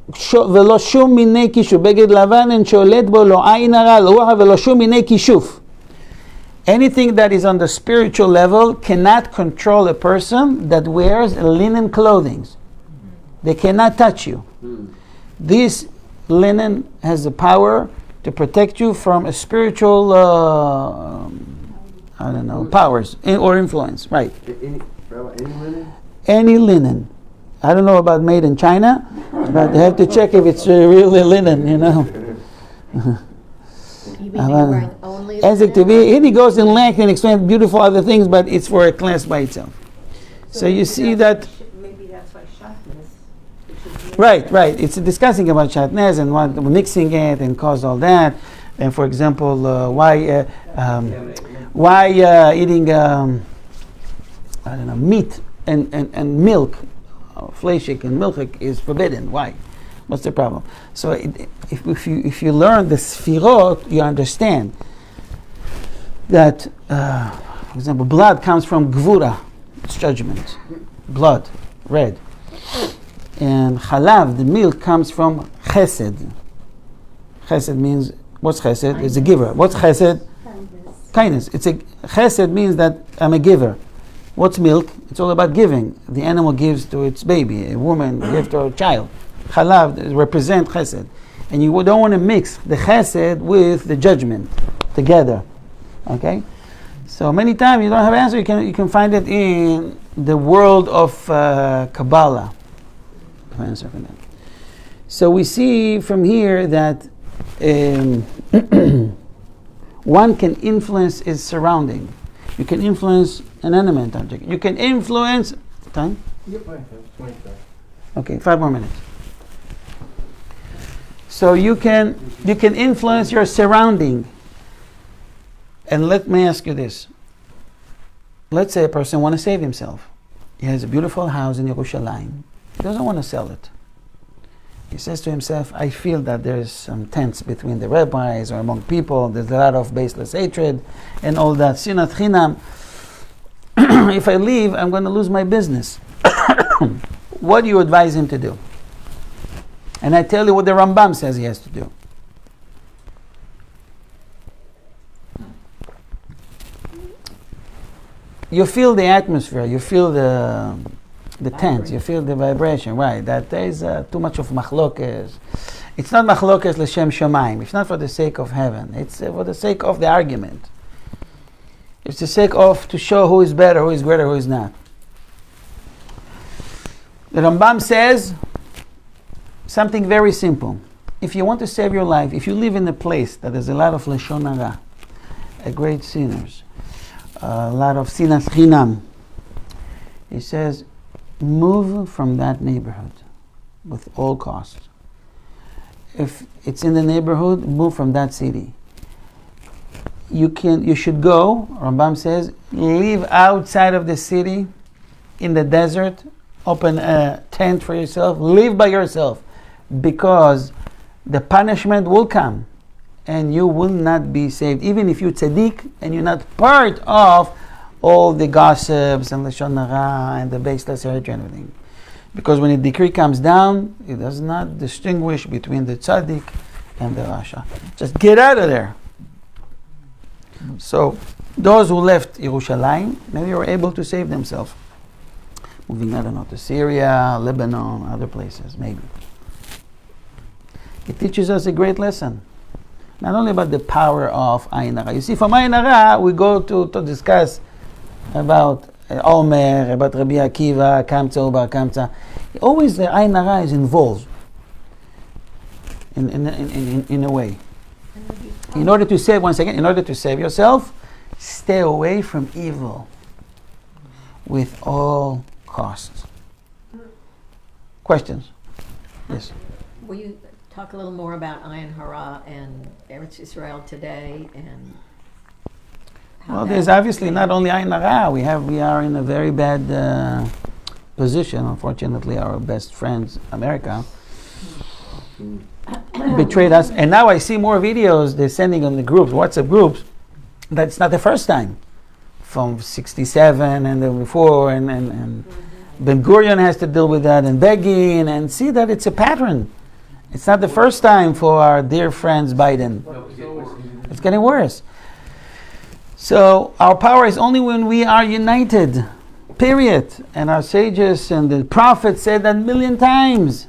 ולא שום מיני כישוף, בגד לבן אין שולט בו לא עין הרע, לא רוח ולא שום מיני כישוף. Anything that is on the spiritual level cannot control a person that wears linen clothing. They cannot touch you. This linen has the power to protect you from a spiritual, powers or influence. Right. Any linen? Any linen. I don't know about made in China, but they have to check if it's really linen, You mean wearing only As it to be, and he goes in length and explains beautiful other things, but it's for a class by itself. So you see that. Maybe that's why shatnez. Right. It's discussing about shatnez and what mixing it and cause all that. And for example, why eating meat and milk, fleshik and milk is forbidden. Why? What's the problem? So if you learn the sfirot, you understand that, for example, blood comes from gvura, it's judgment. Blood, red. And halav, the milk, comes from chesed. Chesed means, what's chesed? It's a giver. What's chesed? Kindness. Chesed means that I'm a giver. What's milk? It's all about giving. The animal gives to its baby. A woman gives to her child. Halav represent chesed. And you don't want to mix the chesed with the judgment together. Okay? So many times you don't have an answer. You can find it in the world of Kabbalah. Answer for that. So we see from here that one can influence his surrounding. You can influence an animate object. You can influence time. You're fine. 25. Okay, 5 more minutes. So you can influence your surrounding. And let me ask you this. Let's say a person wants to save himself. He has a beautiful house in Yerushalayim. He doesn't want to sell it. He says to himself, I feel that there's some tense between the rabbis or among people. There's a lot of baseless hatred and all that. Sinat chinam. If I leave, I'm going to lose my business. What do you advise him to do? And I tell you what the Rambam says he has to do. You feel the atmosphere, you feel the tense, you feel the vibration, right? That there is too much of machlokes. It's not machlokes l'shem shamayim. It's not for the sake of heaven. It's for the sake of the argument. It's the sake of to show who is better, who is greater, who is not. The Rambam says something very simple. If you want to save your life, if you live in a place that there's a lot of lashon hara, a great sinners, a lot of sinas chinam, he says, move from that neighborhood with all costs. If it's in the neighborhood, move from that city. You should go, Rambam says, live outside of the city, in the desert, open a tent for yourself, live by yourself, because the punishment will come and you will not be saved, even if you're tzaddik and you're not part of all the gossips and lashon hara and the baseless hatred and everything. Because when a decree comes down, it does not distinguish between the tzaddik and the rasha. Just get out of there. So those who left Yerushalayim, maybe were able to save themselves. Moving, I don't know, to Syria, Lebanon, other places, maybe. It teaches us a great lesson. Not only about the power of ayin hara. You see, from ayin hara, we go to discuss about Omer, about Rabbi Akiva, Kamtza, Ubar Kamtza. Always the ayin hara is involved in a way. In order to save, once again, in order to save yourself, stay away from evil. with all costs. Questions? Yes. Will you talk a little more about Ayin Hara and Eretz Israel today and how Well, that there's obviously came- not only Ayin Hara. We are in a very bad position. Unfortunately, our best friends, America, betrayed us. And now I see more videos they're sending on the groups, WhatsApp groups. That's not the first time. From 67 and then before, and Ben Gurion has to deal with that, and Begin, and see that it's a pattern. It's not the first time for our dear friends Biden. It's getting worse. So our power is only when we are united, period. And our sages and the prophets said that 1,000,000 times,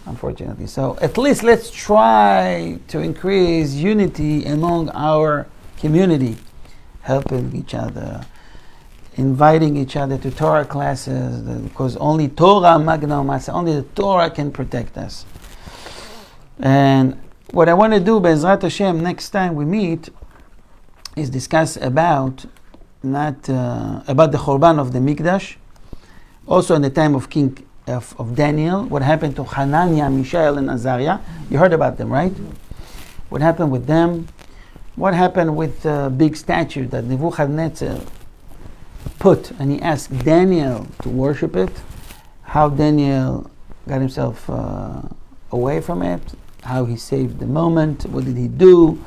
unfortunately. So at least let's try to increase unity among our community, helping each other, inviting each other to Torah classes, because only Torah Magna Masa, only the Torah can protect us. And what I want to do, Be'ezrat Hashem, next time we meet, is discuss about about the Chorban of the Mikdash, also in the time of King of Daniel, what happened to Hananiah, Mishael, and Azariah. You heard about them, right? What happened with them? What happened with the big statue that Nebuchadnezzar put, and he asked Daniel to worship it? How Daniel got himself away from it? How he saved the moment? What did he do?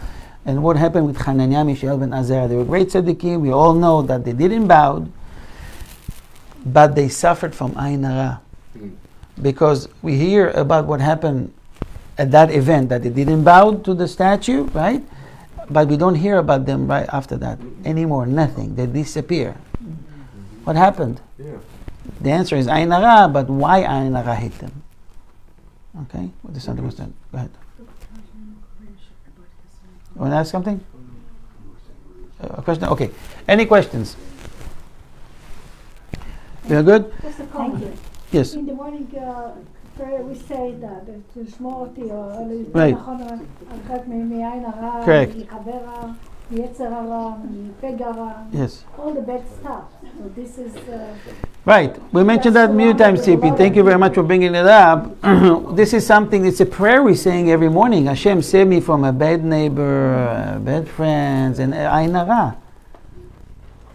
And what happened with Hananiah, Mishael, and Azariah? They were great tzaddikim. We all know that they didn't bow, but they suffered from Ayin Hara. Because we hear about what happened at that event, that they didn't bow to the statue, right? But we don't hear about them right after that anymore. Nothing. They disappear. What happened? Yeah. The answer is Ayin Hara, but why Ayin Hara hit them? Okay? What is something was done? Go ahead. You want to ask something? A question? Okay. Any questions? We are good? Just a comment. Yes. In the morning prayer we say that to לשמור אותי או Right. נכון הרחק מעין הרע, Correct. מחבר רע, מיצר הרע, מפגע רע, Yes. all the bad stuff. So this is Right. We mentioned that many times, CP. Thank you very much for bringing it up. This is something, it's a prayer we're saying every morning. Hashem, save me from a bad neighbor, bad friends, and Ayin Hara.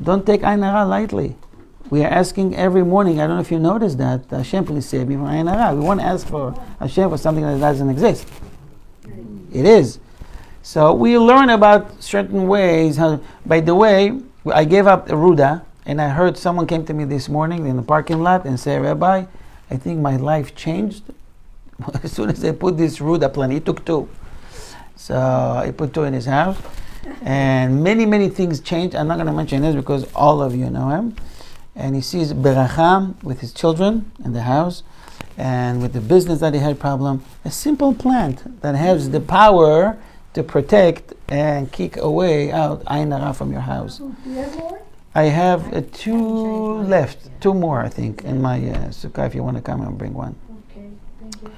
Don't take Ayin Hara lightly. We are asking every morning, I don't know if you noticed that, Hashem, please save me from Ayin Hara. We want to ask for Hashem for something that doesn't exist. It is. So we learn about certain ways. How, by the way, I gave up a Ruda, and I heard someone came to me this morning in the parking lot and said, Rabbi, I think my life changed as soon as I put this Ruda plan. He took 2. So I put 2 in his house. And many, many things changed. I'm not going to mention this because all of you know him. And he sees beracha with his children in the house, and with the business that he had problem. A simple plant that has the power to protect and kick away out Ayin Hara from your house. do you have more? I have 2 left, 2 more I think in my sukkah. If you want to come and bring one. Okay, thank you.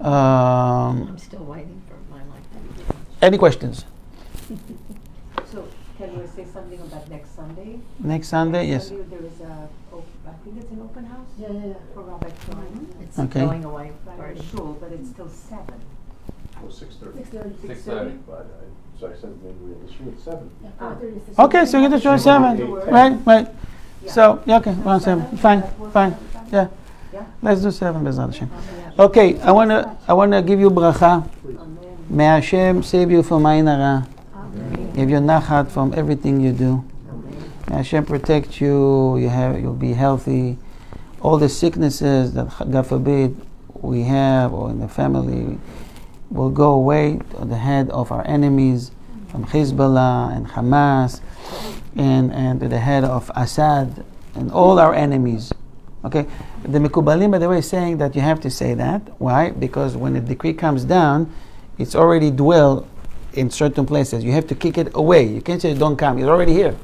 I'm still waiting for my life to begin. Any questions? So can we say something about next Sunday? Next Sunday, yes. Sunday there is I think it's an open house Yeah. for Rabbi Klein. It's Okay. going away By party. shul, but it's till 7. Well, 6:30. 6:30. 6:30. So I said maybe we had the shoot at 7. Yeah, 4:30 is the Okay, so you get to show 7. Right. So, yeah, okay, around 7. Fine. Yeah. Yeah. Let's do 7, Bezrat Hashem. Okay, I wanna give you bracha. May Hashem save you from Ayin Hara. Give you nachat from everything you do. May Hashem protect you. You'll be healthy. All the sicknesses that God forbid we have or in the family will go away to the head of our enemies, from Hezbollah and Hamas, and to the head of Assad and all our enemies. Okay, the Mekubalim, by the way, is saying that you have to say that. Why? Because when the decree comes down, it's already dwell in certain places. You have to kick it away. You can't say don't come. It's already here.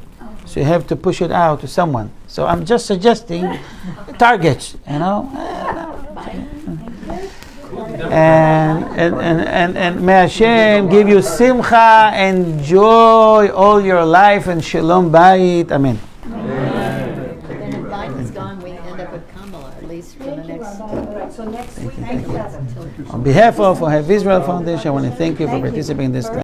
So you have to push it out to someone. So I'm just suggesting targets, you know. And may Hashem give you simcha and joy all your life and shalom bayit. Amen. Then invite On behalf of Have Israel Foundation, I want to thank you for participating in this class.